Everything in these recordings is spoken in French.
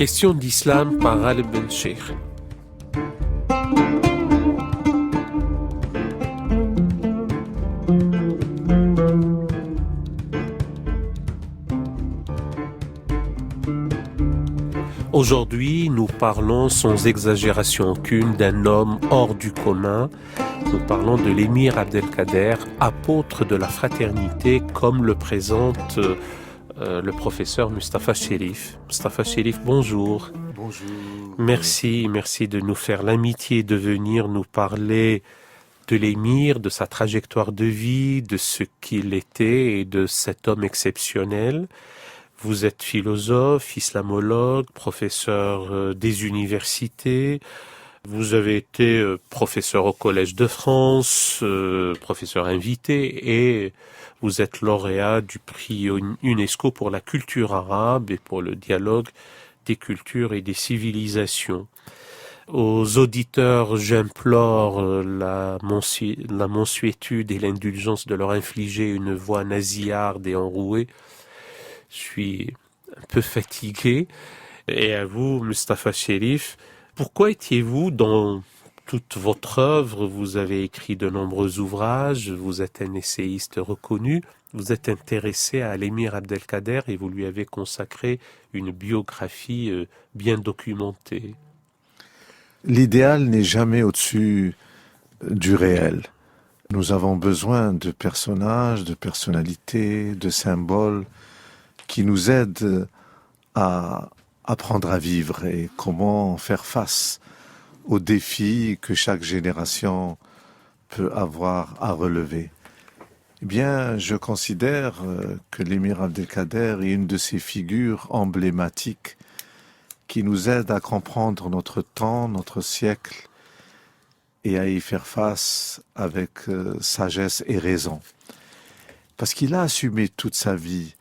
Question d'islam par Ghalib Ben-Cheikh. Aujourd'hui, nous parlons sans exagération aucune d'un homme hors du commun. Nous parlons de l'émir Abdelkader, apôtre de la fraternité, comme le présente le professeur Mustapha Cherif. Mustapha Cherif, bonjour. Bonjour. Merci de nous faire l'amitié de venir nous parler de l'émir, de sa trajectoire de vie, de ce qu'il était et de cet homme exceptionnel. Vous êtes philosophe, islamologue, professeur des universités. Vous avez été professeur au Collège de France, professeur invité, et vous êtes lauréat du prix UNESCO pour la culture arabe et pour le dialogue des cultures et des civilisations. Aux auditeurs, j'implore la mansuétude et l'indulgence de leur infliger une voix nasillarde et enrouée. Je suis un peu fatigué. Et à vous, Mustapha Cherif, pourquoi étiez-vous dans toute votre œuvre? Vous avez écrit de nombreux ouvrages, vous êtes un essayiste reconnu, vous êtes intéressé à l'émir Abdelkader et vous lui avez consacré une biographie bien documentée. L'idéal n'est jamais au-dessus du réel. Nous avons besoin de personnages, de personnalités, de symboles qui nous aident à apprendre à vivre et comment faire face aux défis que chaque génération peut avoir à relever. Eh bien, je considère que l'émir Abdelkader est une de ces figures emblématiques qui nous aident à comprendre notre temps, notre siècle et à y faire face avec sagesse et raison. Parce qu'il a assumé toute sa vie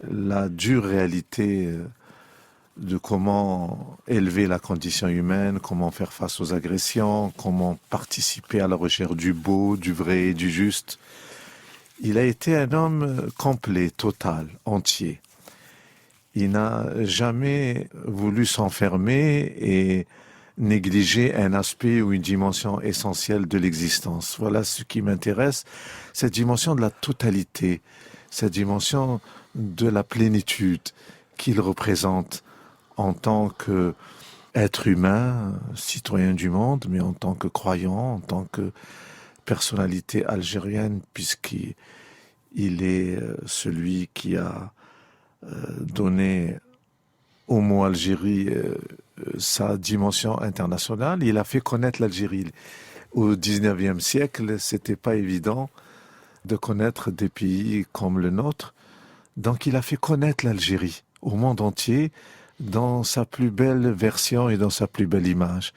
la dure réalité de comment élever la condition humaine, comment faire face aux agressions, comment participer à la recherche du beau, du vrai et du juste. Il a été un homme complet, total, entier. Il n'a jamais voulu s'enfermer et négliger un aspect ou une dimension essentielle de l'existence. Voilà ce qui m'intéresse, cette dimension de la totalité, cette dimension de la plénitude qu'il représente en tant qu'être humain, citoyen du monde, mais en tant que croyant, en tant que personnalité algérienne, puisqu'il est celui qui a donné au mot Algérie sa dimension internationale. Il a fait connaître l'Algérie. Au XIXe siècle, c'était pas évident de connaître des pays comme le nôtre. Donc il a fait connaître l'Algérie au monde entier dans sa plus belle version et dans sa plus belle image.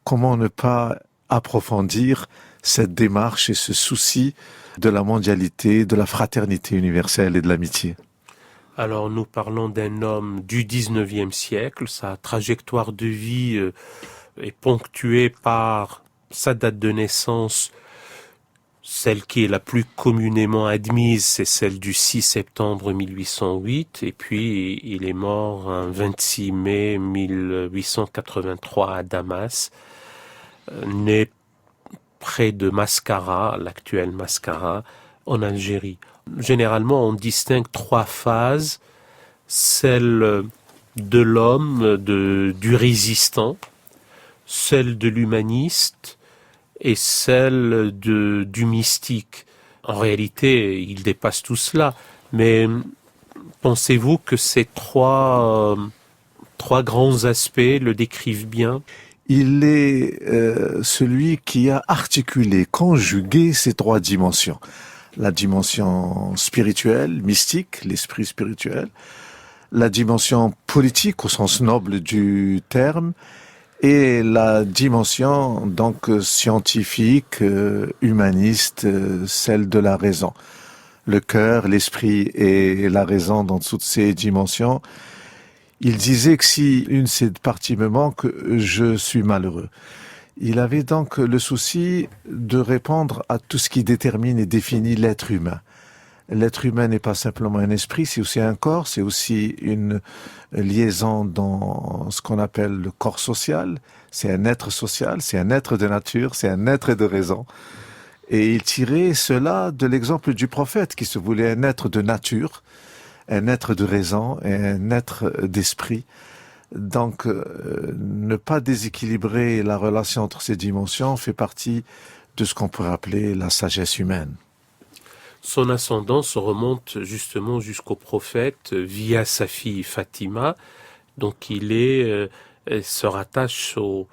Comment ne pas approfondir cette démarche et ce souci de la mondialité, de la fraternité universelle et de l'amitié? Alors nous parlons d'un homme du 19e siècle, sa trajectoire de vie est ponctuée par sa date de naissance. Celle qui est la plus communément admise, c'est celle du 6 septembre 1808, et puis il est mort un 26 mai 1883 à Damas, né près de Mascara, l'actuelle Mascara, en Algérie. Généralement, on distingue trois phases, celle de l'homme, du résistant, celle de l'humaniste, et celle du mystique. En réalité, il dépasse tout cela. Mais pensez-vous que ces trois grands aspects le décrivent bien? Il est celui qui a articulé, conjugué ces trois dimensions. La dimension spirituelle, mystique, l'esprit spirituel, la dimension politique au sens noble du terme, et la dimension donc scientifique, humaniste, celle de la raison. Le cœur, l'esprit et la raison dans toutes ces dimensions. Il disait que si une de ces parties me manque, je suis malheureux. Il avait donc le souci de répondre à tout ce qui détermine et définit l'être humain. l'être humain n'est pas simplement un esprit, c'est aussi un corps, c'est aussi une liaison dans ce qu'on appelle le corps social. C'est un être social, c'est un être de nature, c'est un être de raison. Et il tirait cela de l'exemple du prophète qui se voulait un être de nature, un être de raison et un être d'esprit. Donc, ne pas déséquilibrer la relation entre ces dimensions fait partie de ce qu'on pourrait appeler la sagesse humaine. Son ascendance remonte justement jusqu'au prophète via sa fille Fatima. Donc il se rattache au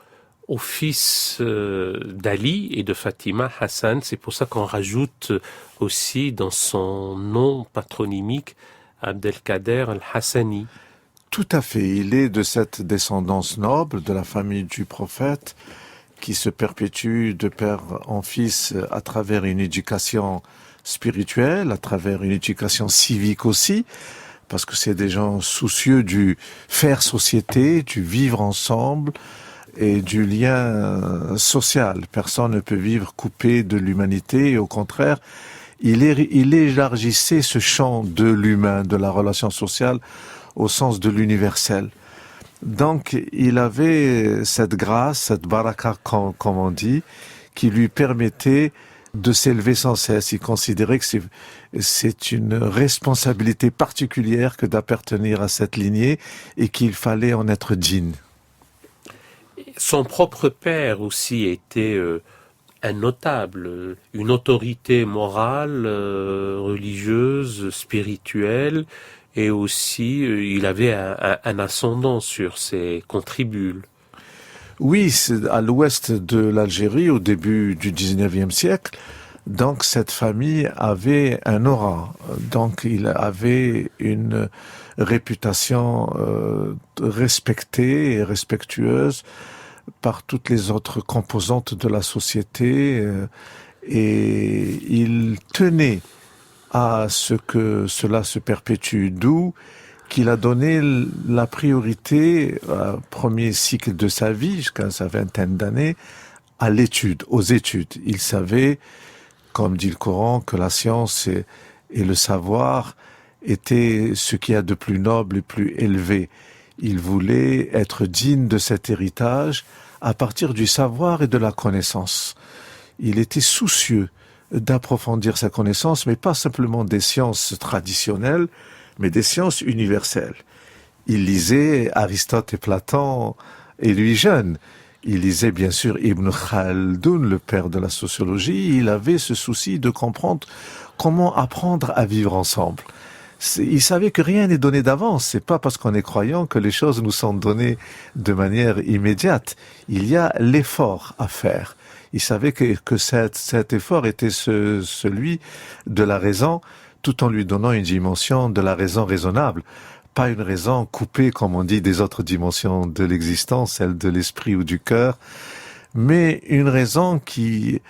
fils d'Ali et de Fatima, Hassan. C'est pour ça qu'on rajoute aussi dans son nom patronymique Abdelkader al-Hassani. Tout à fait. Il est de cette descendance noble de la famille du prophète qui se perpétue de père en fils à travers une éducation spirituelle, à travers une éducation civique aussi, parce que c'est des gens soucieux du faire société, du vivre ensemble et du lien social. Personne ne peut vivre coupé de l'humanité et au contraire, il élargissait ce champ de l'humain, de la relation sociale au sens de l'universel. Donc, il avait cette grâce, cette baraka, comme on dit, qui lui permettait de s'élever sans cesse. Il considérait que c'est une responsabilité particulière que d'appartenir à cette lignée et qu'il fallait en être digne. Son propre père aussi était un notable, une autorité morale, religieuse, spirituelle, et aussi il avait un ascendant sur ses contribules. Oui, c'est à l'ouest de l'Algérie, au début du 19e siècle. Donc, cette famille avait un aura. Donc, il avait une réputation respectée et respectueuse par toutes les autres composantes de la société. Et il tenait à ce que cela se perpétue, d'où qu'il a donné la priorité au premier cycle de sa vie, jusqu'à sa vingtaine d'années, à l'étude, aux études. Il savait, comme dit le Coran, que la science et le savoir étaient ce qu'il y a de plus noble et plus élevé. Il voulait être digne de cet héritage à partir du savoir et de la connaissance. Il était soucieux d'approfondir sa connaissance, mais pas simplement des sciences traditionnelles, mais des sciences universelles. Il lisait Aristote et Platon, et lui jeune. Il lisait bien sûr Ibn Khaldoun, le père de la sociologie. Il avait ce souci de comprendre comment apprendre à vivre ensemble. Il savait que rien n'est donné d'avance. C'est pas parce qu'on est croyant que les choses nous sont données de manière immédiate. Il y a l'effort à faire. Il savait que cet effort était celui de la raison, tout en lui donnant une dimension de la raison raisonnable. Pas une raison coupée, comme on dit, des autres dimensions de l'existence, celle de l'esprit ou du cœur, mais une raison qui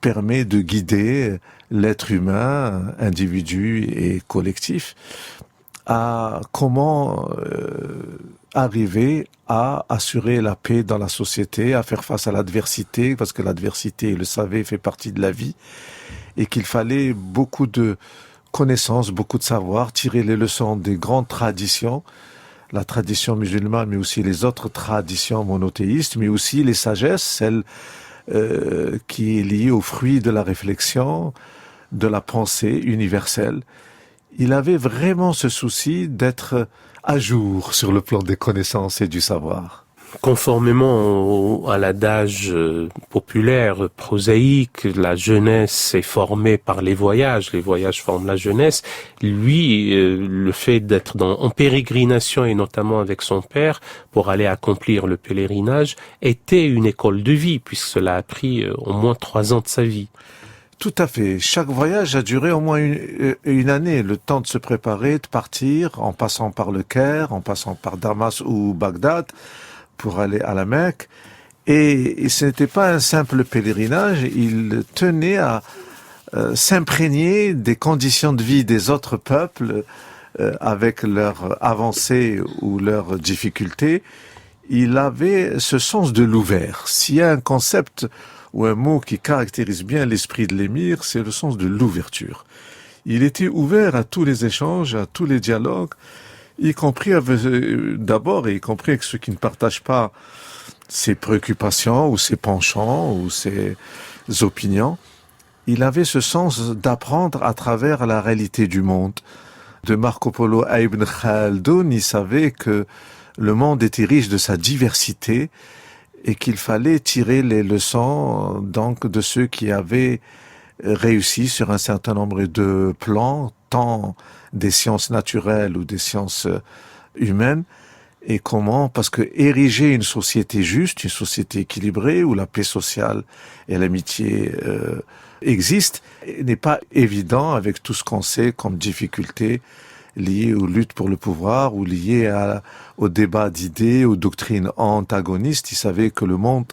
permet de guider l'être humain, individu et collectif, à comment arriver à assurer la paix dans la société, à faire face à l'adversité, parce que l'adversité, il le savait, fait partie de la vie, et qu'il fallait beaucoup de connaissances, beaucoup de savoir, tirer les leçons des grandes traditions, la tradition musulmane, mais aussi les autres traditions monothéistes, mais aussi les sagesses, celle qui est liée aux fruits de la réflexion, de la pensée universelle. Il avait vraiment ce souci d'être à jour sur le plan des connaissances et du savoir. Conformément à l'adage populaire, prosaïque, la jeunesse est formée par les voyages forment la jeunesse. Lui, le fait d'être en pérégrination et notamment avec son père pour aller accomplir le pèlerinage était une école de vie puisque cela a pris au moins 3 ans de sa vie. Tout à fait. Chaque voyage a duré au moins une année, le temps de se préparer, de partir, en passant par le Caire, en passant par Damas ou Bagdad, pour aller à la Mecque. Et ce n'était pas un simple pèlerinage, il tenait à s'imprégner des conditions de vie des autres peuples avec leurs avancées ou leurs difficultés. Il avait ce sens de l'ouvert. S'il y a un concept ou un mot qui caractérise bien l'esprit de l'émir, c'est le sens de l'ouverture. Il était ouvert à tous les échanges, à tous les dialogues, y compris d'abord, y compris avec ceux qui ne partagent pas ses préoccupations ou ses penchants ou ses opinions. Il avait ce sens d'apprendre à travers la réalité du monde. De Marco Polo à Ibn Khaldun, il savait que le monde était riche de sa diversité et qu'il fallait tirer les leçons donc de ceux qui avaient réussi sur un certain nombre de plans, tant des sciences naturelles ou des sciences humaines. Et comment? Parce que ériger une société juste, une société équilibrée, où la paix sociale et l'amitié existent, n'est pas évident avec tout ce qu'on sait comme difficultés liées aux luttes pour le pouvoir ou liées au débat d'idées, aux doctrines antagonistes. Il savait que le monde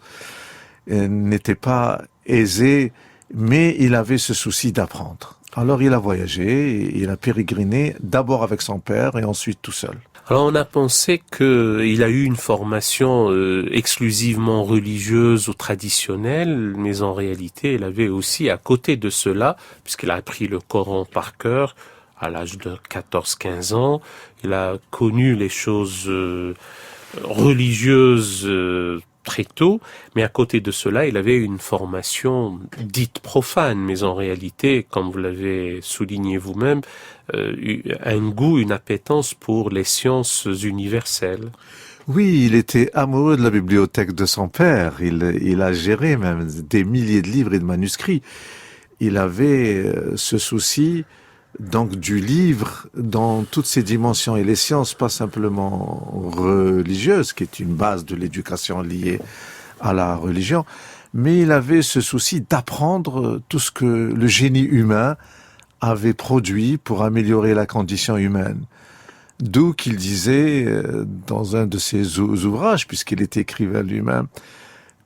n'était pas aisé, mais il avait ce souci d'apprendre. Alors il a voyagé, et il a pérégriné d'abord avec son père et ensuite tout seul. Alors on a pensé qu'il a eu une formation exclusivement religieuse ou traditionnelle, mais en réalité il avait aussi à côté de cela, puisqu'il a appris le Coran par cœur à l'âge de 14-15 ans, il a connu les choses religieuses très tôt, mais à côté de cela, il avait une formation dite profane, mais en réalité, comme vous l'avez souligné vous-même, un goût, une appétence pour les sciences universelles. Oui, il était amoureux de la bibliothèque de son père. Il a géré même des milliers de livres et de manuscrits. Il avait ce souci donc du livre dans toutes ses dimensions, et les sciences pas simplement religieuses, qui est une base de l'éducation liée à la religion, mais il avait ce souci d'apprendre tout ce que le génie humain avait produit pour améliorer la condition humaine. D'où qu'il disait dans un de ses ouvrages, puisqu'il était écrivain lui-même,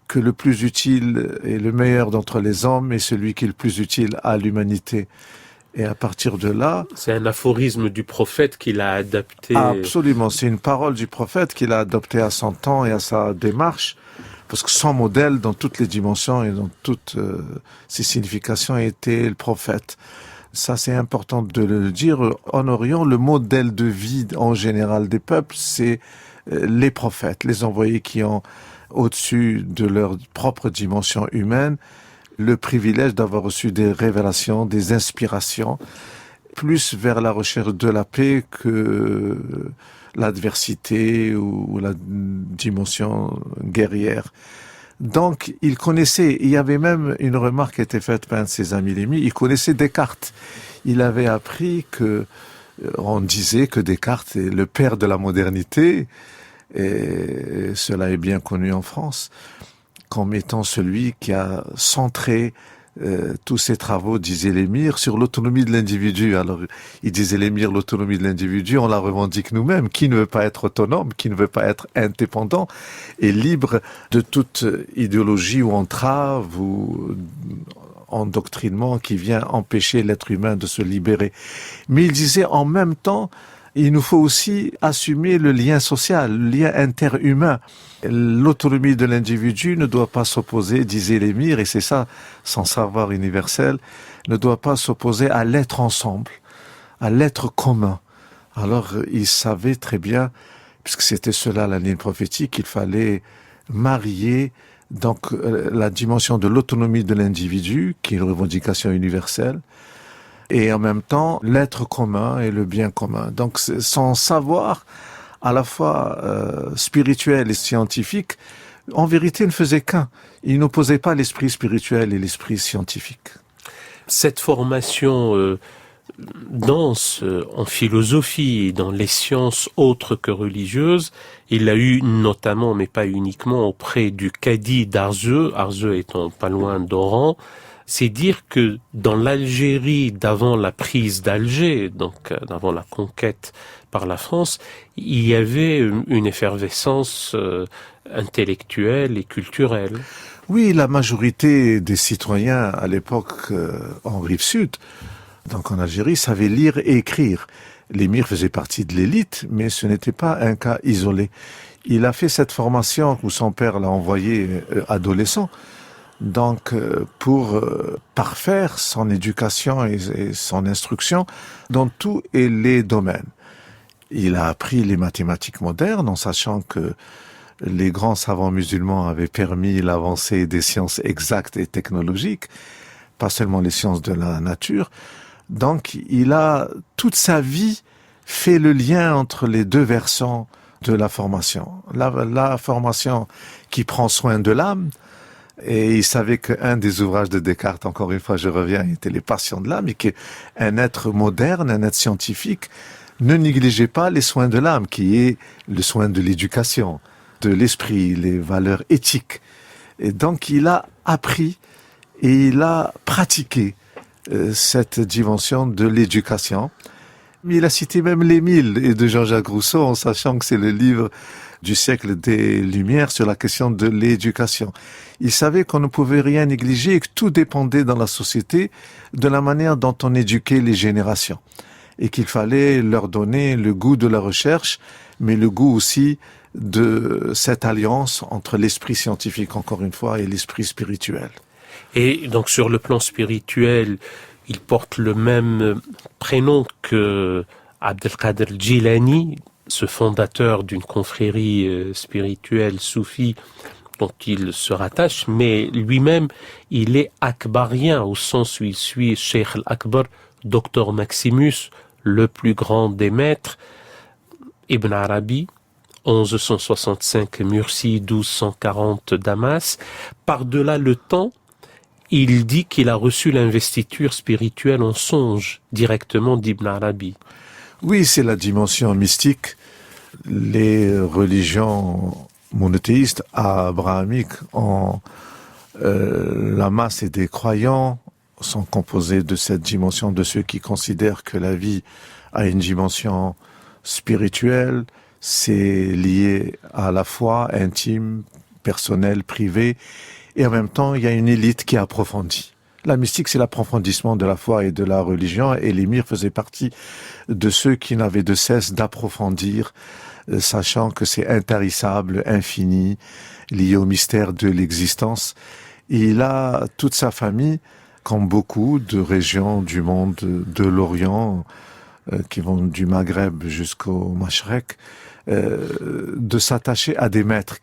que le plus utile et le meilleur d'entre les hommes est celui qui est le plus utile à l'humanité. Et à partir de là... C'est un aphorisme du prophète qu'il a adapté. Absolument, c'est une parole du prophète qu'il a adoptée à son temps et à sa démarche, parce que son modèle dans toutes les dimensions et dans toutes ses significations était le prophète. Ça, c'est important de le dire. En Orient, le modèle de vie en général des peuples, c'est les prophètes, les envoyés qui ont, au-dessus de leur propre dimension humaine, le privilège d'avoir reçu des révélations, des inspirations, plus vers la recherche de la paix que l'adversité ou la dimension guerrière. Donc, il connaissait, il y avait même une remarque qui était faite par un de ses amis Lémy, il connaissait Descartes. Il avait appris on disait que Descartes est le père de la modernité, et cela est bien connu en France, comme étant celui qui a centré tous ses travaux, disait l'émir, sur l'autonomie de l'individu. Alors, il disait l'émir, l'autonomie de l'individu, on la revendique nous-mêmes. Qui ne veut pas être autonome, qui ne veut pas être indépendant et libre de toute idéologie ou entrave ou endoctrinement qui vient empêcher l'être humain de se libérer. Mais il disait en même temps, il nous faut aussi assumer le lien social, le lien interhumain. L'autonomie de l'individu ne doit pas s'opposer, disait l'émir, et c'est ça, son savoir universel, ne doit pas s'opposer à l'être ensemble, à l'être commun. Alors, il savait très bien, puisque c'était cela la ligne prophétique, qu'il fallait marier donc la dimension de l'autonomie de l'individu, qui est une revendication universelle, et en même temps l'être commun et le bien commun. Donc son savoir, à la fois spirituel et scientifique, en vérité ne faisait qu'un. Il n'opposait pas l'esprit spirituel et l'esprit scientifique. Cette formation dense en philosophie et dans les sciences autres que religieuses, il l'a eu notamment, mais pas uniquement, auprès du cadi d'Arzeu, Arzeu étant pas loin d'Oran. C'est dire que dans l'Algérie d'avant la prise d'Alger, donc d'avant la conquête par la France, il y avait une effervescence intellectuelle et culturelle. Oui, la majorité des citoyens à l'époque en rive sud, donc en Algérie, savaient lire et écrire. L'émir faisait partie de l'élite, mais ce n'était pas un cas isolé. Il a fait cette formation où son père l'a envoyé adolescent Donc, pour parfaire son éducation et son instruction dans tous les domaines. Il a appris les mathématiques modernes en sachant que les grands savants musulmans avaient permis l'avancée des sciences exactes et technologiques, pas seulement les sciences de la nature. Donc, il a toute sa vie fait le lien entre les deux versants de la formation. La formation qui prend soin de l'âme, et il savait qu'un des ouvrages de Descartes, encore une fois je reviens, était Les Passions de l'âme, et qu'un être moderne, un être scientifique, ne négligeait pas les soins de l'âme, qui est le soin de l'éducation, de l'esprit, les valeurs éthiques. Et donc il a appris et il a pratiqué cette dimension de l'éducation. Il a cité même l'Émile et de Jean-Jacques Rousseau en sachant que c'est le livre du siècle des Lumières sur la question de l'éducation. Il savait qu'on ne pouvait rien négliger et que tout dépendait dans la société de la manière dont on éduquait les générations. Et qu'il fallait leur donner le goût de la recherche, mais le goût aussi de cette alliance entre l'esprit scientifique, encore une fois, et l'esprit spirituel. Et donc sur le plan spirituel, il porte le même prénom que Abdelkader Jilani, ce fondateur d'une confrérie spirituelle soufie dont il se rattache, mais lui-même, il est akbarien au sens où il suit Cheikh al-Akbar, Docteur Maximus, le plus grand des maîtres, Ibn Arabi, 1165 Mursi, 1240 Damas. Par-delà le temps, il dit qu'il a reçu l'investiture spirituelle en songe directement d'Ibn Arabi. Oui, c'est la dimension mystique. Les religions monothéistes abrahamiques la masse et des croyants sont composés de cette dimension, de ceux qui considèrent que la vie a une dimension spirituelle, c'est lié à la foi intime, personnelle, privée, et en même temps, il y a une élite qui approfondit. La mystique, c'est l'approfondissement de la foi et de la religion, et l'émir faisait partie de ceux qui n'avaient de cesse d'approfondir, sachant que c'est intarissable, infini, lié au mystère de l'existence. Et il a toute sa famille, comme beaucoup de régions du monde de l'Orient, qui vont du Maghreb jusqu'au Mashrek, de s'attacher à des maîtres,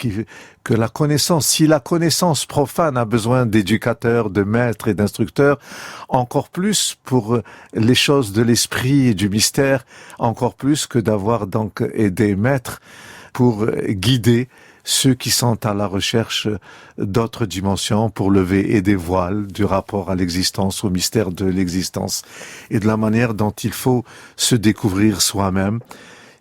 que la connaissance, si la connaissance profane a besoin d'éducateurs, de maîtres et d'instructeurs, encore plus pour les choses de l'esprit et du mystère, encore plus que d'avoir donc des maîtres pour guider ceux qui sont à la recherche d'autres dimensions pour lever et des voiles du rapport à l'existence, au mystère de l'existence et de la manière dont il faut se découvrir soi-même.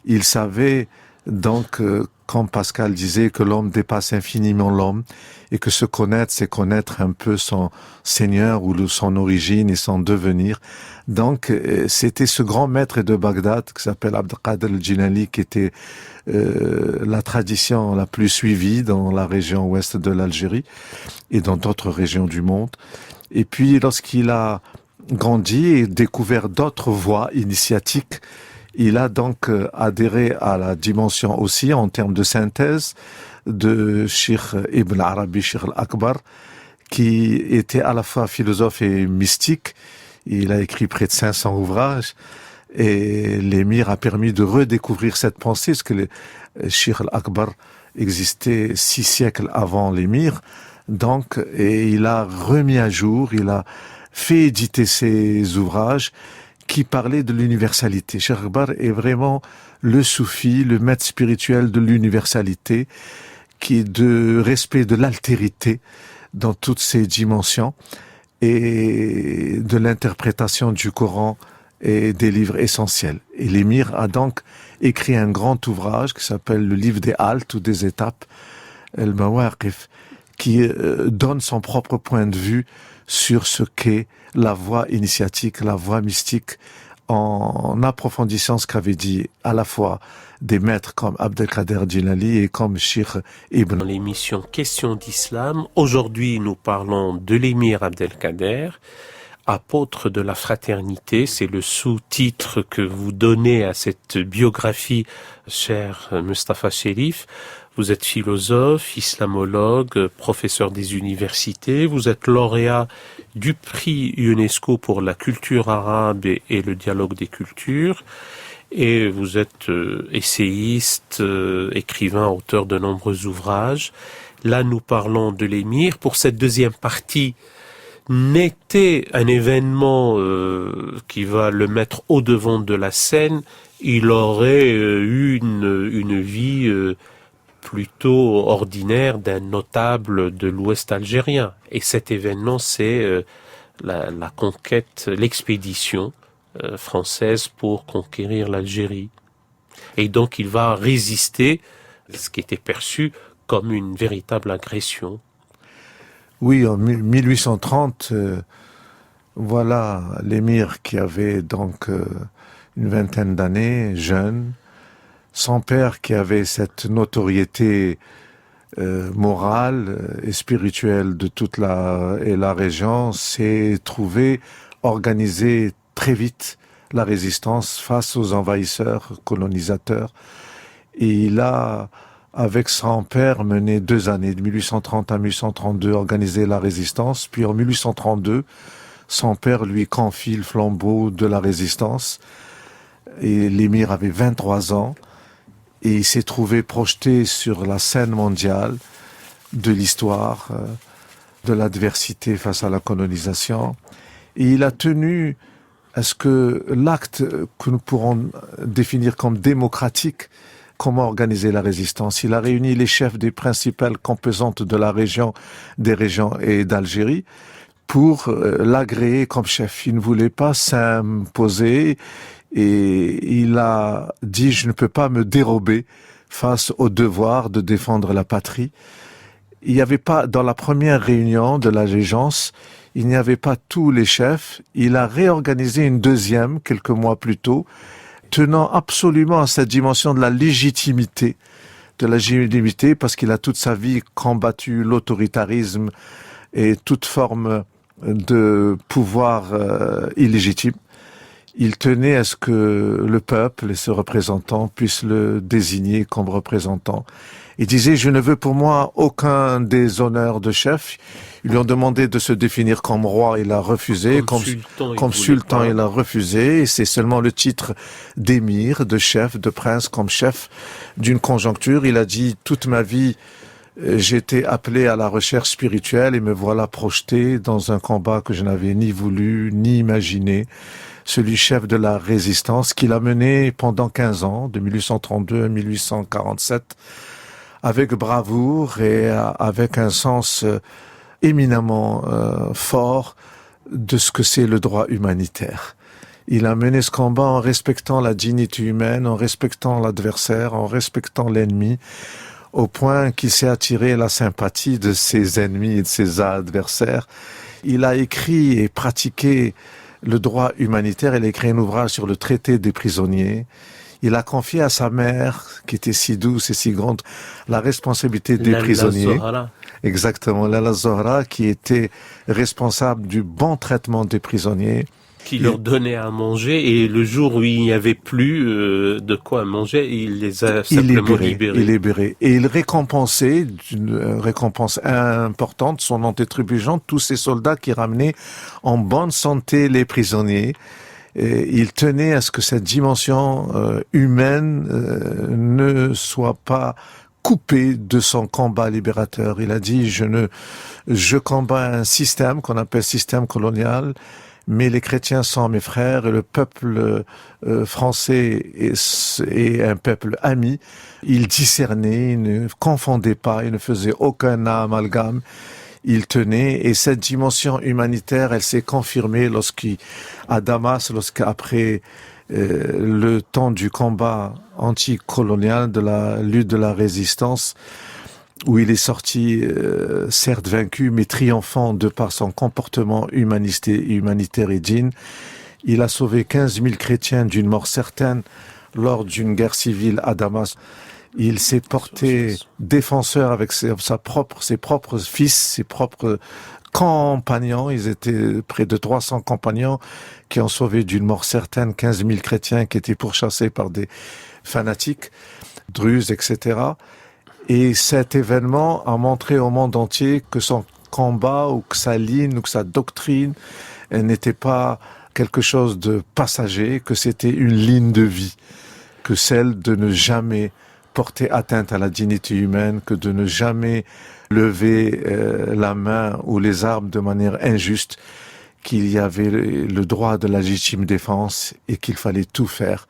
Il savait donc, comme Pascal disait, que l'homme dépasse infiniment l'homme et que se connaître, c'est connaître un peu son Seigneur ou son origine et son devenir. Donc, c'était ce grand maître de Bagdad qui s'appelle Abdelkader al-Jilani qui était la tradition la plus suivie dans la région ouest de l'Algérie et dans d'autres régions du monde. Et puis, lorsqu'il a grandi et découvert d'autres voies initiatiques, il a donc adhéré à la dimension aussi en termes de synthèse de Cheikh Ibn Arabi, Cheikh al-Akbar, qui était à la fois philosophe et mystique. Il a écrit près de 500 ouvrages et l'émir a permis de redécouvrir cette pensée, parce que le Cheikh al-Akbar existait 6 siècles avant l'émir. Donc, et il a remis à jour, il a fait éditer ses ouvrages qui parlait de l'universalité. Cheikh Akbar est vraiment le soufi, le maître spirituel de l'universalité, qui est de respect de l'altérité dans toutes ses dimensions et de l'interprétation du Coran et des livres essentiels. Et l'émir a donc écrit un grand ouvrage qui s'appelle le livre des haltes ou des étapes, El-Mawaqif, qui donne son propre point de vue sur ce qu'est la voie initiatique, la voie mystique, en approfondissant ce qu'avaient dit à la fois des maîtres comme Abdelkader Jilani et comme Cheikh Ibn. Dans l'émission Questions d'Islam, aujourd'hui nous parlons de l'émir Abdelkader, apôtre de la fraternité. C'est le sous-titre que vous donnez à cette biographie, cher Mustapha Chérif. Vous êtes philosophe, islamologue, professeur des universités. Vous êtes lauréat du prix UNESCO pour la culture arabe et le dialogue des cultures. Et vous êtes essayiste, écrivain, auteur de nombreux ouvrages. Là, nous parlons de l'émir. Pour cette deuxième partie, n'était un événement qui va le mettre au devant de la scène, il aurait eu une vie plutôt ordinaire d'un notable de l'Ouest algérien. Et cet événement, c'est la conquête, l'expédition française pour conquérir l'Algérie. Et donc, il va résister à ce qui était perçu comme une véritable agression. Oui, en 1830, voilà l'émir qui avait donc une vingtaine d'années, jeune. Son père qui avait cette notoriété morale et spirituelle de toute la région s'est trouvé organiser très vite la résistance face aux envahisseurs, colonisateurs. Et il a, avec son père, mené 2 années, de 1830 à 1832, organisé la résistance. Puis en 1832, son père lui confie le flambeau de la résistance. Et l'émir avait 23 ans. Et il s'est trouvé projeté sur la scène mondiale de l'histoire, de l'adversité face à la colonisation. Et il a tenu à ce que l'acte que nous pourrons définir comme démocratique, comment organiser la résistance. Il a réuni les chefs des principales composantes de la région, des régions et d'Algérie pour l'agréer comme chef. Il ne voulait pas s'imposer. Et il a dit, je ne peux pas me dérober face au devoir de défendre la patrie. Il n'y avait pas, dans la première réunion de l'allégeance, il n'y avait pas tous les chefs. Il a réorganisé une deuxième, quelques mois plus tôt, tenant absolument à cette dimension de la légitimité, parce qu'il a toute sa vie combattu l'autoritarisme et toute forme de pouvoir illégitime. Il tenait à ce que le peuple et ses représentants puissent le désigner comme représentant. Il disait, je ne veux pour moi aucun des honneurs de chef. Ils lui ont demandé de se définir comme roi, il a refusé. Comme sultan, il a refusé. Et c'est seulement le titre d'émir, de chef, de prince, comme chef d'une conjoncture. Il a dit, toute ma vie, j'ai été appelé à la recherche spirituelle et me voilà projeté dans un combat que je n'avais ni voulu, ni imaginé. Celui chef de la résistance qu'il a mené pendant 15 ans, de 1832 à 1847, avec bravoure et avec un sens éminemment fort de ce que c'est le droit humanitaire. Il a mené ce combat en respectant la dignité humaine, en respectant l'adversaire, en respectant l'ennemi, au point qu'il s'est attiré la sympathie de ses ennemis et de ses adversaires. Il a écrit et pratiqué le droit humanitaire. Il a écrit un ouvrage sur le traité des prisonniers. Il a confié à sa mère, qui était si douce et si grande, la responsabilité des prisonniers. Exactement, Lala Zohra, qui était responsable du bon traitement des prisonniers. Qui leur donnait à manger, et le jour où il n'y avait plus de quoi manger, il les a simplement libérés. Il libérait. Et il récompensait, d'une récompense importante, son nom tribugeant, tous ces soldats qui ramenaient en bonne santé les prisonniers. Et il tenait à ce que cette dimension humaine ne soit pas coupée de son combat libérateur. Il a dit, je combats un système qu'on appelle système colonial, mais les chrétiens sont mes frères et le peuple français est un peuple ami. Il discernait, il ne confondait pas, il ne faisait aucun amalgame. Il tenait, et cette dimension humanitaire, elle s'est confirmée à Damas, lorsqu'après le temps du combat anticolonial, de la lutte de la résistance, où il est sorti, certes vaincu, mais triomphant de par son comportement humanitaire et digne. Il a sauvé 15 000 chrétiens d'une mort certaine lors d'une guerre civile à Damas. Il s'est porté défenseur avec ses propres fils, ses propres compagnons. Ils étaient près de 300 compagnons qui ont sauvé d'une mort certaine 15 000 chrétiens qui étaient pourchassés par des fanatiques, druzes, etc. Et cet événement a montré au monde entier que son combat ou que sa ligne ou que sa doctrine n'était pas quelque chose de passager, que c'était une ligne de vie, que celle de ne jamais porter atteinte à la dignité humaine, que de ne jamais lever la main ou les armes de manière injuste, qu'il y avait le droit de la légitime défense et qu'il fallait tout faire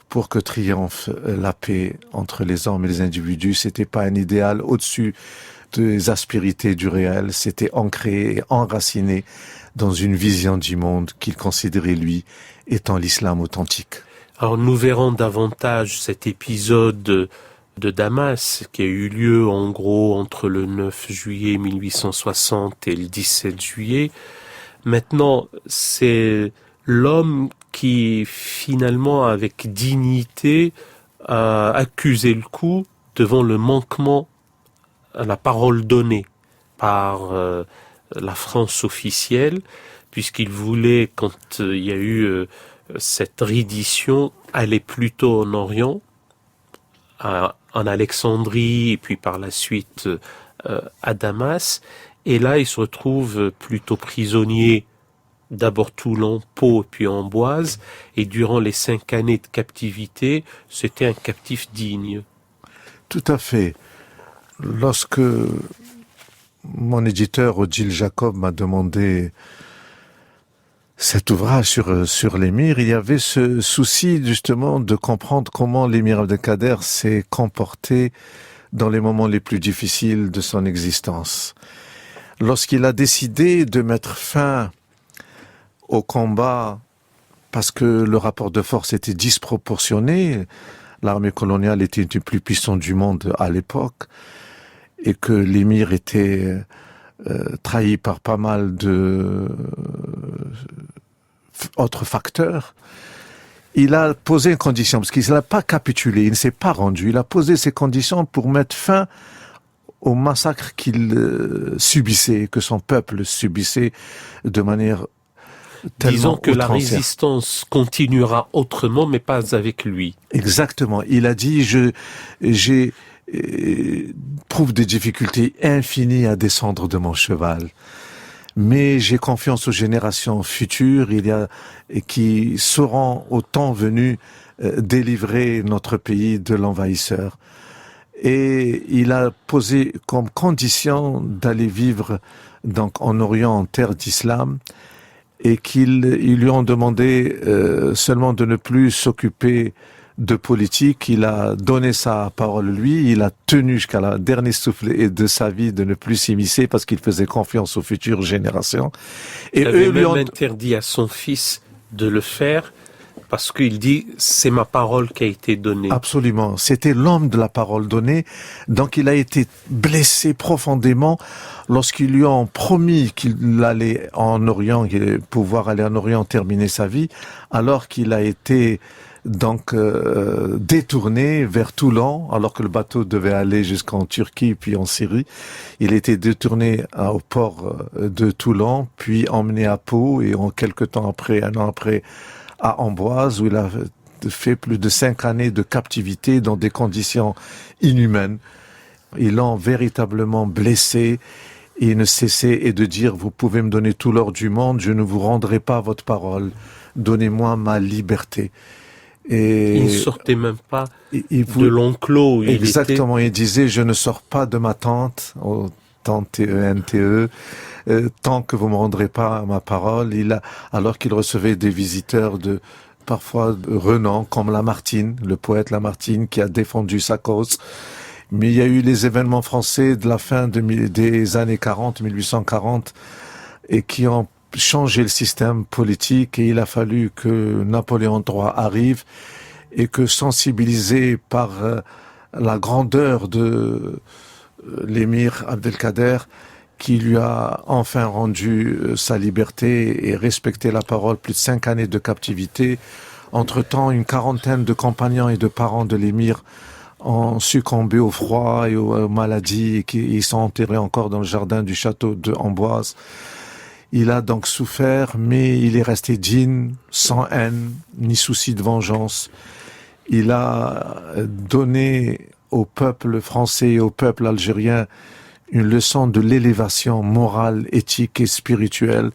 pour que triomphe la paix entre les hommes et les individus. C'était pas un idéal au-dessus des aspérités du réel, c'était ancré et enraciné dans une vision du monde qu'il considérait, lui, étant l'islam authentique. Alors nous verrons davantage cet épisode de Damas qui a eu lieu en gros entre le 9 juillet 1860 et le 17 juillet. Maintenant, c'est l'homme qui finalement avec dignité a accusé le coup devant le manquement à la parole donnée par la France officielle, puisqu'il voulait, quand il y a eu cette reddition, aller plutôt en Orient, en Alexandrie, et puis par la suite à Damas. Et là, il se retrouve plutôt prisonnier, d'abord Toulon, Pau, puis Amboise. Et durant les 5 années de captivité, c'était un captif digne. Tout à fait. Lorsque mon éditeur Odile Jacob m'a demandé cet ouvrage sur l'émir, il y avait ce souci justement de comprendre comment l'émir Abdelkader s'est comporté dans les moments les plus difficiles de son existence. Lorsqu'il a décidé de mettre fin au combat parce que le rapport de force était disproportionné, l'armée coloniale était une des plus puissantes du monde à l'époque, et que l'émir était trahi par pas mal de autres facteurs, il a posé une condition, parce qu'il n'a pas capitulé, il ne s'est pas rendu, il a posé ces conditions pour mettre fin au massacre qu'il subissait, que son peuple subissait de manière tellement Disons que la outrancière. résistance continuera autrement, mais pas avec lui. Exactement. Il a dit, j'ai trouve des difficultés infinies à descendre de mon cheval. Mais j'ai confiance aux générations futures, qui sauront au temps venu délivrer notre pays de l'envahisseur. Et il a posé comme condition d'aller vivre donc en Orient, en terre d'islam, et ils lui ont demandé seulement de ne plus s'occuper de politique. Il a donné sa parole, lui, il a tenu jusqu'à la dernier souffle de sa vie de ne plus s'immiscer parce qu'il faisait confiance aux futures générations. Et il avait même interdit à son fils de le faire parce qu'il dit c'est ma parole qui a été donnée. Absolument, c'était l'homme de la parole donnée, donc il a été blessé profondément lorsqu'ils lui ont promis qu'il allait en Orient, qu'il allait pouvoir aller en Orient terminer sa vie, alors qu'il a été donc détourné vers Toulon, alors que le bateau devait aller jusqu'en Turquie puis en Syrie. Il était détourné au port de Toulon, puis emmené à Pau, et en quelque temps après, 1 an après, à Amboise, où il a fait plus de 5 années de captivité dans des conditions inhumaines. Ils l'ont véritablement blessé, et il ne cessait de dire, vous pouvez me donner tout l'or du monde, je ne vous rendrai pas votre parole, donnez-moi ma liberté. Et il ne sortait même pas de l'enclos où il exactement, il disait, je ne sors pas de ma tente, tente TENTE, tant que vous me rendrez pas ma parole. Alors qu'il recevait des visiteurs parfois de renom, comme Lamartine, le poète Lamartine, qui a défendu sa cause. Mais il y a eu les événements français de la fin des années 40, 1840, et qui ont changé le système politique, et il a fallu que Napoléon III arrive, et que, sensibilisé par la grandeur de l'émir Abdelkader, qui lui a enfin rendu sa liberté et respecté la parole, plus de 5 années de captivité. Entre-temps, une quarantaine de compagnons et de parents de l'émir ont succombé au froid et aux maladies, et ils sont enterrés encore dans le jardin du château de Amboise. Il a donc souffert, mais il est resté digne, sans haine, ni souci de vengeance. Il a donné au peuple français et au peuple algérien une leçon de l'élévation morale, éthique et spirituelle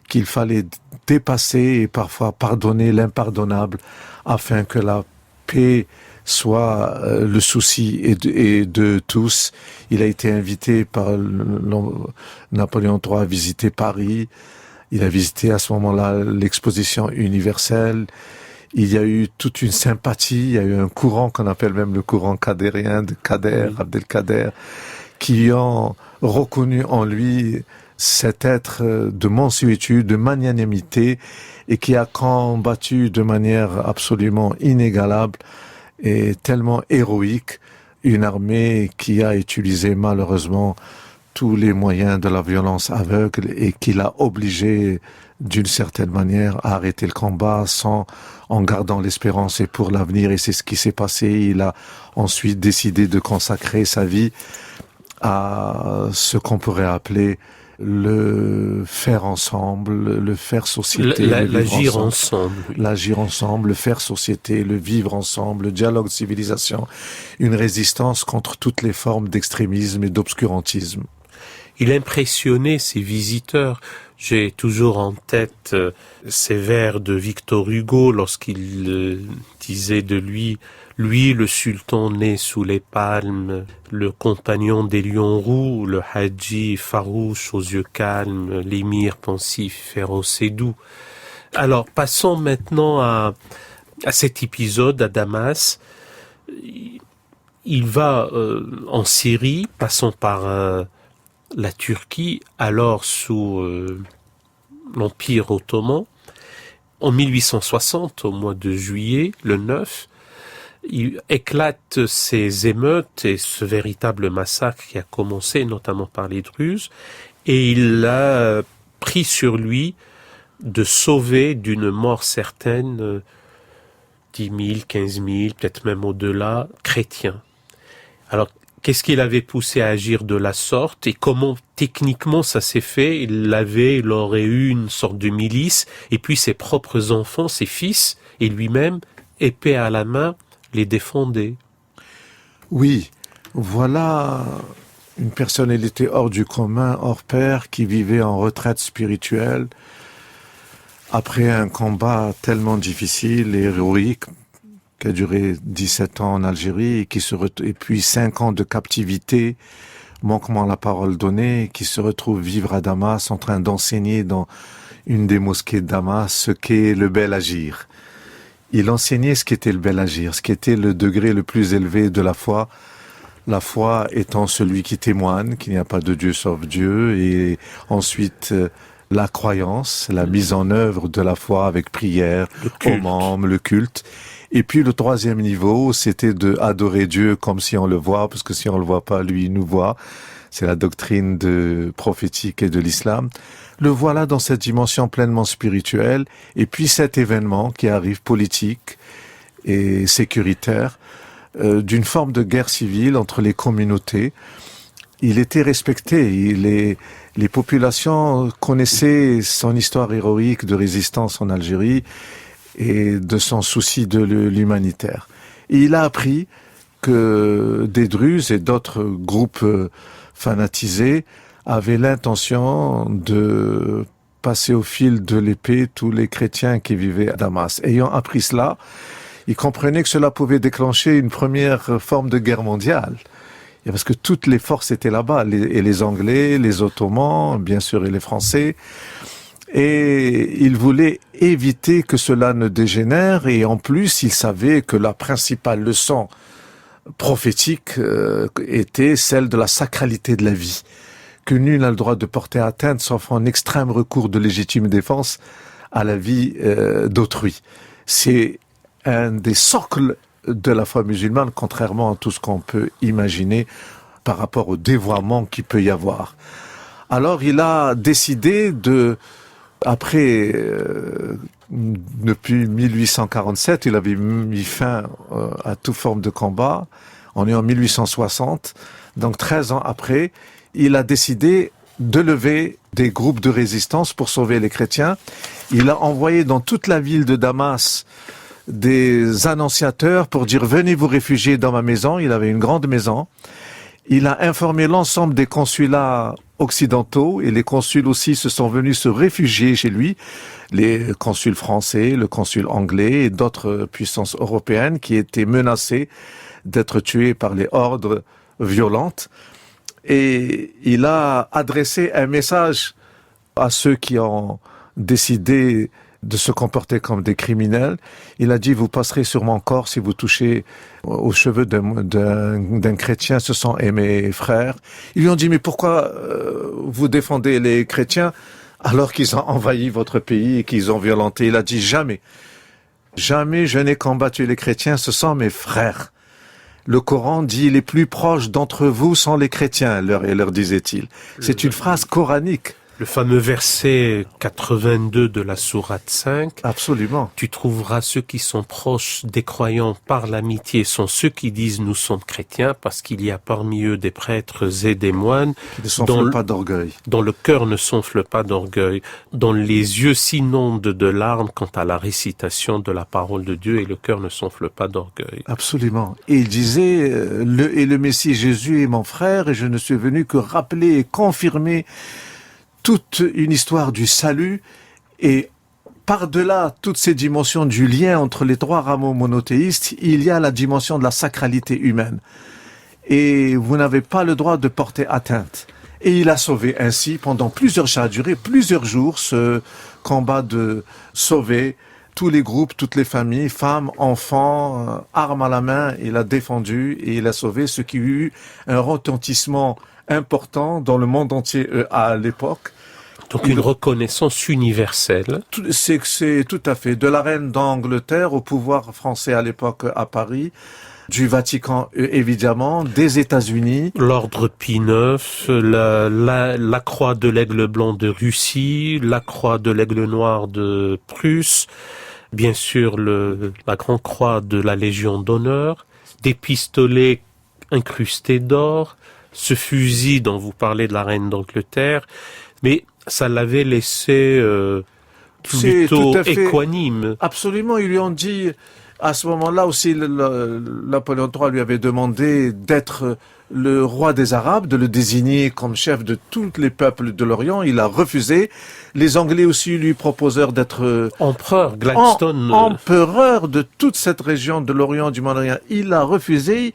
qu'il fallait dépasser et parfois pardonner l'impardonnable afin que la paix soit le souci et de tous. Il a été invité par Napoléon III à visiter Paris. Il a visité à ce moment-là l'exposition universelle. Il y a eu toute une sympathie, il y a eu un courant qu'on appelle même le courant kadérien de Kader, Abdelkader, qui ont reconnu en lui cet être de mansuétude, de magnanimité, et qui a combattu de manière absolument inégalable et tellement héroïque une armée qui a utilisé malheureusement tous les moyens de la violence aveugle et qui l'a obligé d'une certaine manière à arrêter le combat en gardant l'espérance et pour l'avenir. Et c'est ce qui s'est passé. Il a ensuite décidé de consacrer sa vie à ce qu'on pourrait appeler le faire ensemble, le faire société, l'agir ensemble. L'agir ensemble, le faire société, le vivre ensemble, le dialogue de civilisation, une résistance contre toutes les formes d'extrémisme et d'obscurantisme. Il impressionnait ses visiteurs. J'ai toujours en tête ces vers de Victor Hugo lorsqu'il disait de lui, le sultan né sous les palmes, le compagnon des lions roux, le hadji farouche aux yeux calmes, l'émir pensif, féroce et doux. Alors passons maintenant à cet épisode à Damas. Il va en Syrie, passant par la Turquie, alors sous l'Empire ottoman. En 1860, au mois de juillet, le 9, il éclate ces émeutes et ce véritable massacre qui a commencé notamment par les Druzes, et il a pris sur lui de sauver d'une mort certaine 10 000, 15 000, peut-être même au-delà, chrétiens. Alors, qu'est-ce qui l'avait poussé à agir de la sorte et comment techniquement ça s'est fait? Il aurait eu une sorte de milice et puis ses propres enfants, ses fils et lui-même, épée à la main, les défendaient. Oui, voilà une personnalité hors du commun, hors pair, qui vivait en retraite spirituelle après un combat tellement difficile et héroïque qui a duré 17 ans en Algérie et puis 5 ans de captivité, manquement à la parole donnée, qui se retrouve vivre à Damas en train d'enseigner dans une des mosquées de Damas ce qu'est le bel agir. Il enseignait ce qu'était le bel agir, ce qui était le degré le plus élevé de la foi étant celui qui témoigne qu'il n'y a pas de Dieu sauf Dieu, et ensuite la croyance, la mise en œuvre de la foi avec prière, homam, le culte. Et puis le troisième niveau, c'était de adorer Dieu comme si on le voit, parce que si on le voit pas, lui, il nous voit. C'est la doctrine prophétique et de l'islam. Le voilà dans cette dimension pleinement spirituelle. Et puis cet événement qui arrive politique et sécuritaire, d'une forme de guerre civile entre les communautés. Il était respecté. Les populations connaissaient son histoire héroïque de résistance en Algérie et de son souci de l'humanitaire. Et il a appris que des Druzes et d'autres groupes fanatisés avaient l'intention de passer au fil de l'épée tous les chrétiens qui vivaient à Damas. Ayant appris cela, il comprenait que cela pouvait déclencher une première forme de guerre mondiale. Et parce que toutes les forces étaient là-bas, les Anglais, les Ottomans, bien sûr, et les Français. Et il voulait éviter que cela ne dégénère, et en plus, il savait que la principale leçon prophétique était celle de la sacralité de la vie, que nul n'a le droit de porter atteinte, sauf en extrême recours de légitime défense, à la vie d'autrui. C'est un des socles de la foi musulmane, contrairement à tout ce qu'on peut imaginer par rapport au dévoiement qu'il peut y avoir. Alors il a décidé après, depuis 1847, il avait mis fin à toute forme de combat. On est en 1860, donc 13 ans après, il a décidé de lever des groupes de résistance pour sauver les chrétiens. Il a envoyé dans toute la ville de Damas des annonciateurs pour dire venez vous réfugier dans ma maison. Il avait une grande maison. Il a informé l'ensemble des consulats occidentaux et les consuls aussi se sont venus se réfugier chez lui. Les consuls français, le consul anglais et d'autres puissances européennes qui étaient menacées d'être tuées par les hordes violentes. Et il a adressé un message à ceux qui ont décidé de se comporter comme des criminels. Il a dit, vous passerez sur mon corps si vous touchez aux cheveux d'un chrétien, ce sont mes frères. Ils lui ont dit, mais pourquoi vous défendez les chrétiens alors qu'ils ont envahi votre pays et qu'ils ont violenté? Il a dit, jamais je n'ai combattu les chrétiens, ce sont mes frères. Le Coran dit, les plus proches d'entre vous sont les chrétiens, leur disait-il. C'est une phrase coranique. Le fameux verset 82 de la sourate 5. Absolument. Tu trouveras ceux qui sont proches des croyants par l'amitié sont ceux qui disent nous sommes chrétiens parce qu'il y a parmi eux des prêtres et des moines Qui ne sonflent pas d'orgueil. Dont le cœur ne sonfle pas d'orgueil, dont les yeux s'inondent de larmes quant à la récitation de la parole de Dieu et le cœur ne sonfle pas d'orgueil. Absolument. Et il disait, le Messie Jésus est mon frère et je ne suis venu que rappeler et confirmer toute une histoire du salut et par-delà toutes ces dimensions du lien entre les trois rameaux monothéistes, il y a la dimension de la sacralité humaine. Et vous n'avez pas le droit de porter atteinte. Et il a sauvé ainsi, pendant ça a duré plusieurs jours, ce combat de sauver tous les groupes, toutes les familles, femmes, enfants, armes à la main. Il a défendu et il a sauvé ce qui a eu un retentissement important dans le monde entier à l'époque. Donc une reconnaissance universelle. C'est tout à fait. De la reine d'Angleterre au pouvoir français à l'époque à Paris, du Vatican évidemment, des États-Unis. L'ordre Pie IX, la croix de l'aigle blanc de Russie, la croix de l'aigle noir de Prusse, bien sûr la grande croix de la Légion d'honneur, des pistolets incrustés d'or, ce fusil dont vous parlez de la reine d'Angleterre, mais ça l'avait laissé plutôt équanime. Absolument, ils lui ont dit, à ce moment-là aussi, Napoléon III lui avait demandé d'être le roi des Arabes, de le désigner comme chef de tous les peuples de l'Orient. Il a refusé. Les Anglais aussi lui proposèrent d'être empereur, Gladstone. Empereur de toute cette région de l'Orient, du Moyen-Orient. Il a refusé.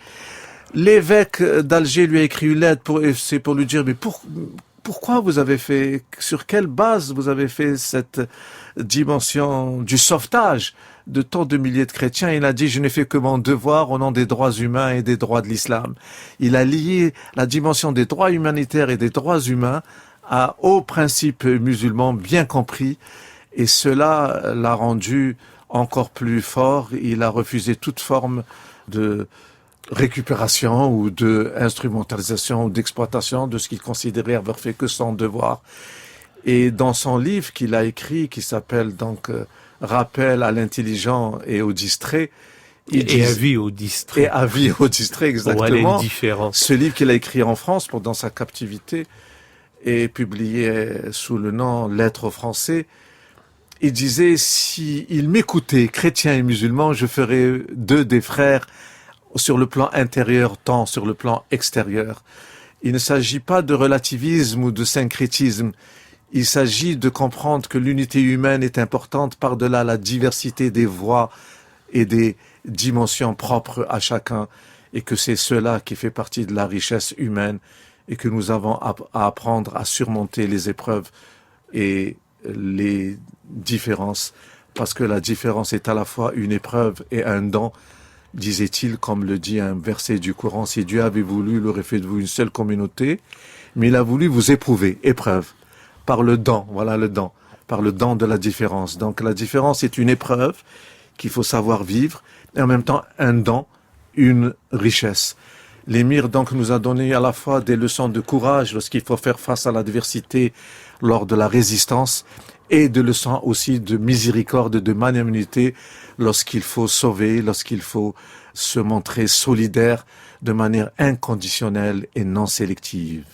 L'évêque d'Alger lui a écrit une lettre pour lui dire, mais pourquoi vous avez fait, sur quelle base vous avez fait cette dimension du sauvetage de tant de milliers de chrétiens? Il a dit, je n'ai fait que mon devoir au nom des droits humains et des droits de l'islam. Il a lié la dimension des droits humanitaires et des droits humains aux principes musulmans bien compris, et cela l'a rendu encore plus fort. Il a refusé toute forme de récupération ou de instrumentalisation ou d'exploitation de ce qu'il considérait avoir fait que son devoir. Et dans son livre qu'il a écrit, qui s'appelle donc Rappel à l'intelligent et au distrait, avis au distrait. Et avis au distrait, exactement. Ce livre qu'il a écrit en France pendant sa captivité et publié sous le nom Lettres aux Français. Il disait, si il m'écoutait, chrétiens et musulmans, je ferais d'eux des frères sur le plan intérieur, tant sur le plan extérieur. Il ne s'agit pas de relativisme ou de syncrétisme. Il s'agit de comprendre que l'unité humaine est importante par-delà la diversité des voix et des dimensions propres à chacun, et que c'est cela qui fait partie de la richesse humaine, et que nous avons à apprendre à surmonter les épreuves et les différences, parce que la différence est à la fois une épreuve et un don. Disait-il, comme le dit un verset du Coran, si Dieu avait voulu, il aurait fait de vous une seule communauté, mais il a voulu vous éprouver, épreuve, par le don, voilà le don, par le don de la différence. Donc la différence est une épreuve qu'il faut savoir vivre, et en même temps un don, une richesse. L'émir donc nous a donné à la fois des leçons de courage lorsqu'il faut faire face à l'adversité lors de la résistance, et des leçons aussi de miséricorde, de magnanimité lorsqu'il faut sauver, lorsqu'il faut se montrer solidaire de manière inconditionnelle et non sélective.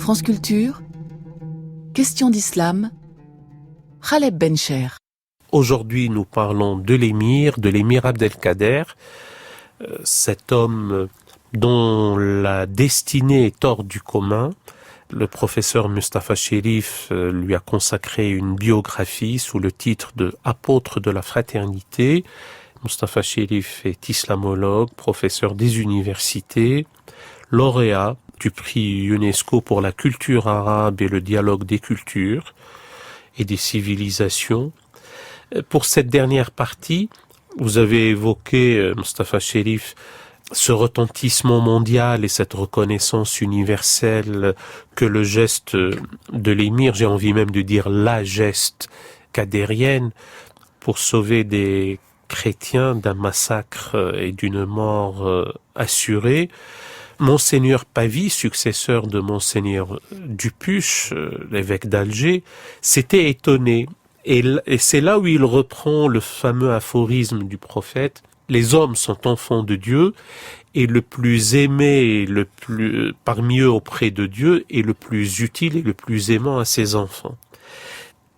France Culture, Questions d'Islam, Khaleb Bencher. Aujourd'hui, nous parlons de l'émir Abdelkader, cet homme dont la destinée est hors du commun. Le professeur Mustapha Cherif lui a consacré une biographie sous le titre de Apôtre de la fraternité. Mustapha Cherif est islamologue, professeur des universités, lauréat du prix UNESCO pour la culture arabe et le dialogue des cultures et des civilisations. Pour cette dernière partie, vous avez évoqué, Mustapha Cherif, ce retentissement mondial et cette reconnaissance universelle que le geste de l'émir, j'ai envie même de dire la geste kadérienne, pour sauver des chrétiens d'un massacre et d'une mort assurée. Monseigneur Pavie, successeur de Monseigneur Dupuche, l'évêque d'Alger, s'était étonné. Et c'est là où il reprend le fameux aphorisme du prophète: les hommes sont enfants de Dieu, et le plus aimé parmi eux auprès de Dieu est le plus utile et le plus aimant à ses enfants.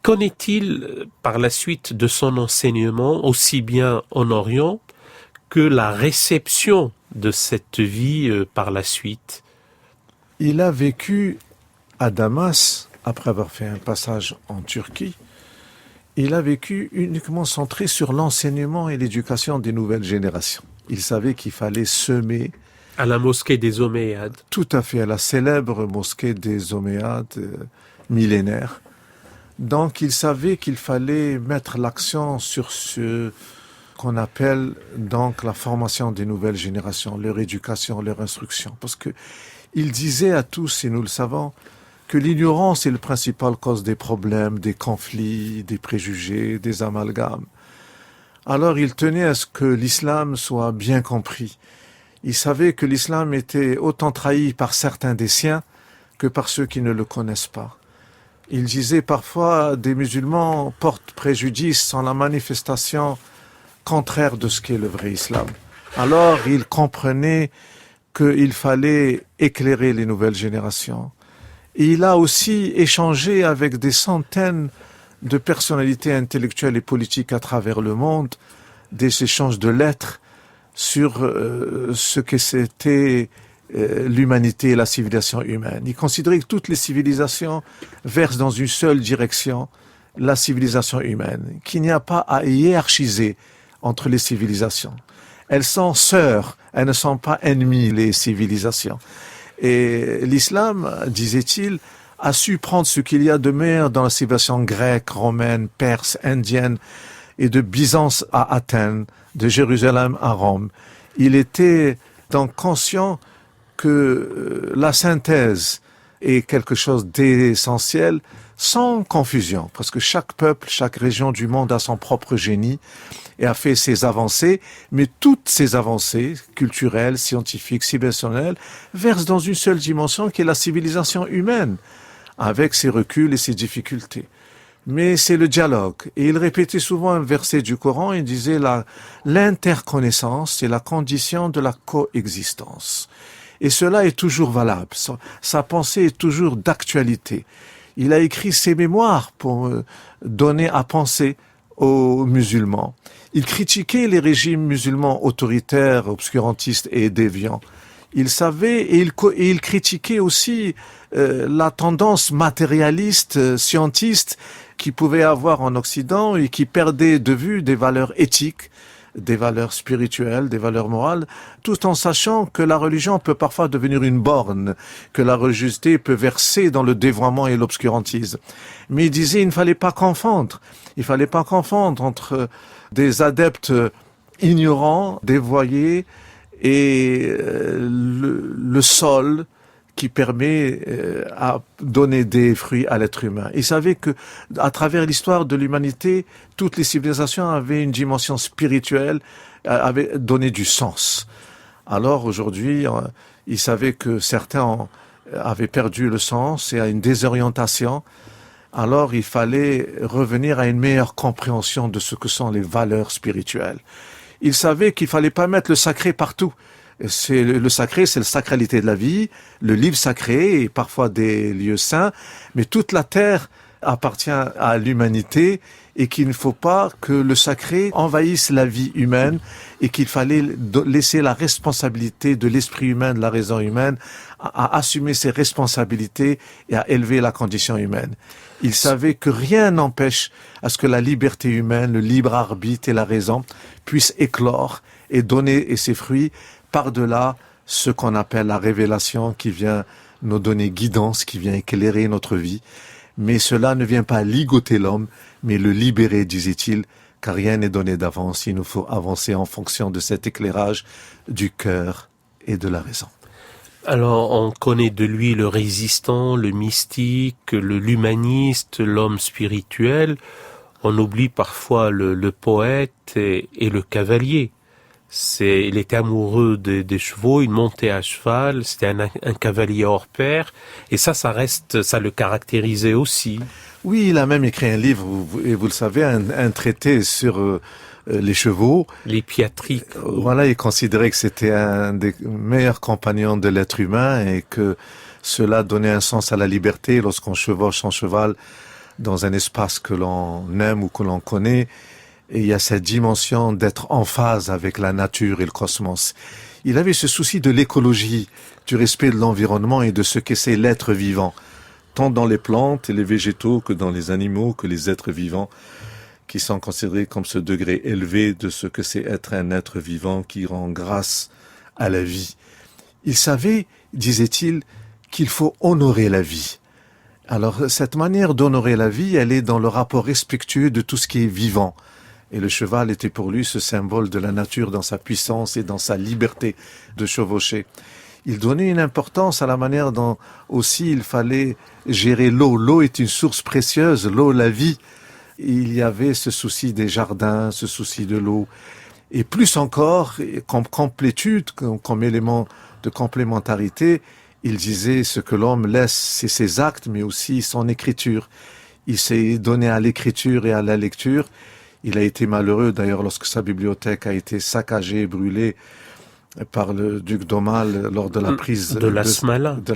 Qu'en est-il par la suite de son enseignement, aussi bien en Orient que la réception de cette vie par la suite? Il a vécu à Damas, après avoir fait un passage en Turquie. Il a vécu uniquement centré sur l'enseignement et l'éducation des nouvelles générations. Il savait qu'il fallait semer. À la mosquée des Omeyyades. Tout à fait, à la célèbre mosquée des Omeyyades, millénaire. Donc il savait qu'il fallait mettre l'accent sur ce qu'on appelle donc la formation des nouvelles générations, leur éducation, leur instruction. Parce que il disait à tous, et nous le savons, que l'ignorance est la principale cause des problèmes, des conflits, des préjugés, des amalgames. Alors il tenait à ce que l'islam soit bien compris. Il savait que l'islam était autant trahi par certains des siens que par ceux qui ne le connaissent pas. Il disait parfois des musulmans portent préjudice sans la manifestation contraire de ce qu'est le vrai islam. Alors il comprenait qu'il fallait éclairer les nouvelles générations. Et il a aussi échangé avec des centaines de personnalités intellectuelles et politiques à travers le monde, des échanges de lettres sur ce que c'était l'humanité et la civilisation humaine. Il considérait que toutes les civilisations versent dans une seule direction, la civilisation humaine, qu'il n'y a pas à hiérarchiser entre les civilisations. Elles sont sœurs, elles ne sont pas ennemies, les civilisations. Et l'islam, disait-il, a su prendre ce qu'il y a de meilleur dans la civilisation grecque, romaine, perse, indienne, et de Byzance à Athènes, de Jérusalem à Rome. Il était donc conscient que la synthèse est quelque chose d'essentiel, sans confusion, parce que chaque peuple, chaque région du monde a son propre génie et a fait ses avancées, mais toutes ces avancées culturelles, scientifiques, civilisationnelles versent dans une seule dimension qui est la civilisation humaine, avec ses reculs et ses difficultés. Mais c'est le dialogue. Et il répétait souvent un verset du Coran, il disait l'interconnaissance, c'est la condition de la coexistence. Et cela est toujours valable. Sa pensée est toujours d'actualité. Il a écrit ses mémoires pour donner à penser aux musulmans. Il critiquait les régimes musulmans autoritaires, obscurantistes et déviants. Il savait et il critiquait aussi la tendance matérialiste, scientiste qui pouvait avoir en Occident et qui perdait de vue des valeurs éthiques, des valeurs spirituelles, des valeurs morales, tout en sachant que la religion peut parfois devenir une borne, que la religiosité peut verser dans le dévoiement et l'obscurantisme. Mais il disait, il ne fallait pas confondre. Il ne fallait pas confondre entre des adeptes ignorants, dévoyés, et le sol qui permet à donner des fruits à l'être humain. Il savait que, à travers l'histoire de l'humanité, toutes les civilisations avaient une dimension spirituelle, avaient donné du sens. Alors aujourd'hui, il savait que certains avaient perdu le sens et à une désorientation. Alors il fallait revenir à une meilleure compréhension de ce que sont les valeurs spirituelles. Il savait qu'il fallait pas mettre le sacré partout. C'est le sacré, c'est la sacralité de la vie, le livre sacré et parfois des lieux saints, mais toute la terre appartient à l'humanité et qu'il ne faut pas que le sacré envahisse la vie humaine et qu'il fallait laisser la responsabilité de l'esprit humain, de la raison humaine, à assumer ses responsabilités et à élever la condition humaine. Il savait que rien n'empêche à ce que la liberté humaine, le libre arbitre et la raison puissent éclore et donner ses fruits par-delà ce qu'on appelle la révélation qui vient nous donner guidance, qui vient éclairer notre vie. Mais cela ne vient pas ligoter l'homme, mais le libérer, disait-il, car rien n'est donné d'avance. Il nous faut avancer en fonction de cet éclairage du cœur et de la raison. Alors, on connaît de lui le résistant, le mystique, l'humaniste, l'homme spirituel. On oublie parfois le poète et le cavalier. Il était amoureux des chevaux, il montait à cheval, c'était un cavalier hors pair, et ça le caractérisait aussi. Oui, il a même écrit un livre, et vous le savez, un traité sur les chevaux. L'hippiatrie. Voilà, il considérait que c'était un des meilleurs compagnons de l'être humain et que cela donnait un sens à la liberté lorsqu'on chevauche son cheval dans un espace que l'on aime ou que l'on connaît. Et il y a cette dimension d'être en phase avec la nature et le cosmos. Il avait ce souci de l'écologie, du respect de l'environnement et de ce que c'est l'être vivant, tant dans les plantes et les végétaux que dans les animaux, que les êtres vivants, qui sont considérés comme ce degré élevé de ce que c'est être un être vivant qui rend grâce à la vie. Il savait, disait-il, qu'il faut honorer la vie. Alors, cette manière d'honorer la vie, elle est dans le rapport respectueux de tout ce qui est vivant. Et le cheval était pour lui ce symbole de la nature dans sa puissance et dans sa liberté de chevaucher. Il donnait une importance à la manière dont aussi il fallait gérer l'eau. L'eau est une source précieuse, l'eau, la vie. Il y avait ce souci des jardins, ce souci de l'eau. Et plus encore, comme complétude, comme élément de complémentarité, il disait ce que l'homme laisse, c'est ses actes, mais aussi son écriture. Il s'est donné à l'écriture et à la lecture. Il a été malheureux d'ailleurs lorsque sa bibliothèque a été saccagée et brûlée par le duc d'Aumale lors de la prise de la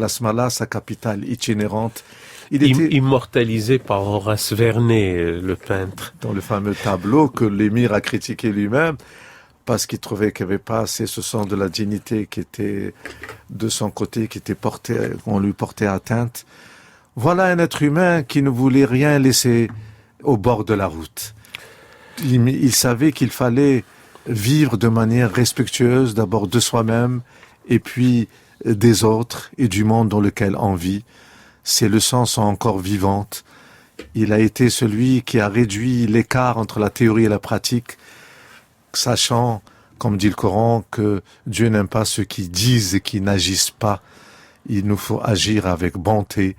Smala, sa capitale itinérante. Il était immortalisé par Horace Vernet, le peintre. Dans le fameux tableau que l'émir a critiqué lui-même parce qu'il trouvait qu'il n'y avait pas assez ce sens de la dignité qui était de son côté, qu'on lui portait atteinte. Voilà un être humain qui ne voulait rien laisser au bord de la route. Il savait qu'il fallait vivre de manière respectueuse d'abord de soi-même et puis des autres et du monde dans lequel on vit. Ses leçons sont encore vivantes. Il a été celui qui a réduit l'écart entre la théorie et la pratique, sachant, comme dit le Coran, que Dieu n'aime pas ceux qui disent et qui n'agissent pas. Il nous faut agir avec bonté,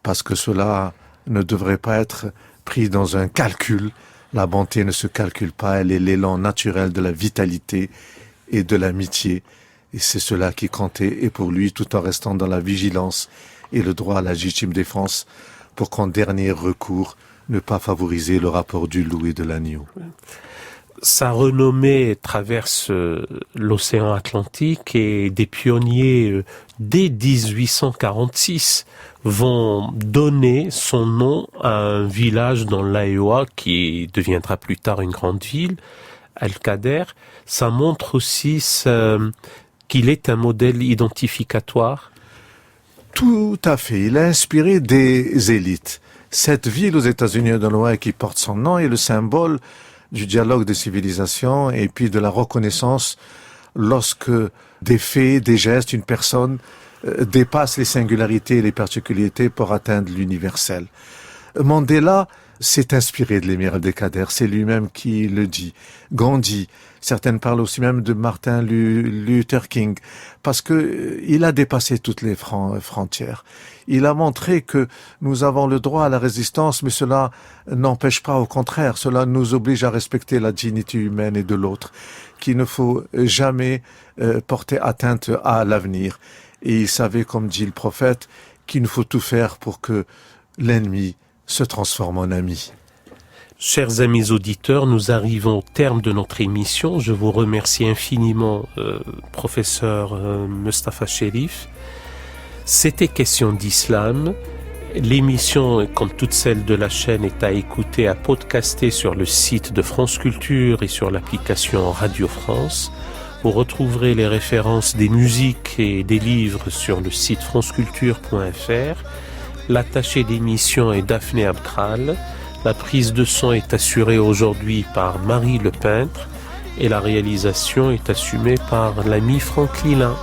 parce que cela ne devrait pas être pris dans un calcul. La bonté ne se calcule pas, elle est l'élan naturel de la vitalité et de l'amitié. Et c'est cela qui comptait, et pour lui, tout en restant dans la vigilance et le droit à la légitime défense, pour qu'en dernier recours, ne pas favoriser le rapport du loup et de l'agneau. Sa renommée traverse l'océan Atlantique et des pionniers, dès 1846, vont donner son nom à un village dans l'Iowa qui deviendra plus tard une grande ville, Al-Qader. Ça montre aussi qu'il est un modèle identificatoire. Tout à fait. Il a inspiré des élites. Cette ville aux États-Unis de l'Ouest qui porte son nom est le symbole du dialogue des civilisations et puis de la reconnaissance lorsque des faits, des gestes, une personne dépasse les singularités et les particularités pour atteindre l'universel. Mandela s'est inspiré de l'émir Abdelkader, c'est lui-même qui le dit. Gandhi, certaines parlent aussi même de Martin Luther King, parce que il a dépassé toutes les frontières. Il a montré que nous avons le droit à la résistance, mais cela n'empêche pas, au contraire, cela nous oblige à respecter la dignité humaine et de l'autre, qu'il ne faut jamais porter atteinte à l'avenir. Et il savait, comme dit le prophète, qu'il faut tout faire pour que l'ennemi se transforme en ami. Chers amis auditeurs, nous arrivons au terme de notre émission. Je vous remercie infiniment, professeur Mustapha Cherif. C'était Question d'Islam. L'émission, comme toutes celles de la chaîne, est à écouter, à podcaster sur le site de France Culture et sur l'application Radio France. Vous retrouverez les références des musiques et des livres sur le site franceculture.fr. L'attaché d'émission est Daphné Abkral. La prise de son est assurée aujourd'hui par Marie Le Peintre et la réalisation est assumée par l'ami Franck Lilin.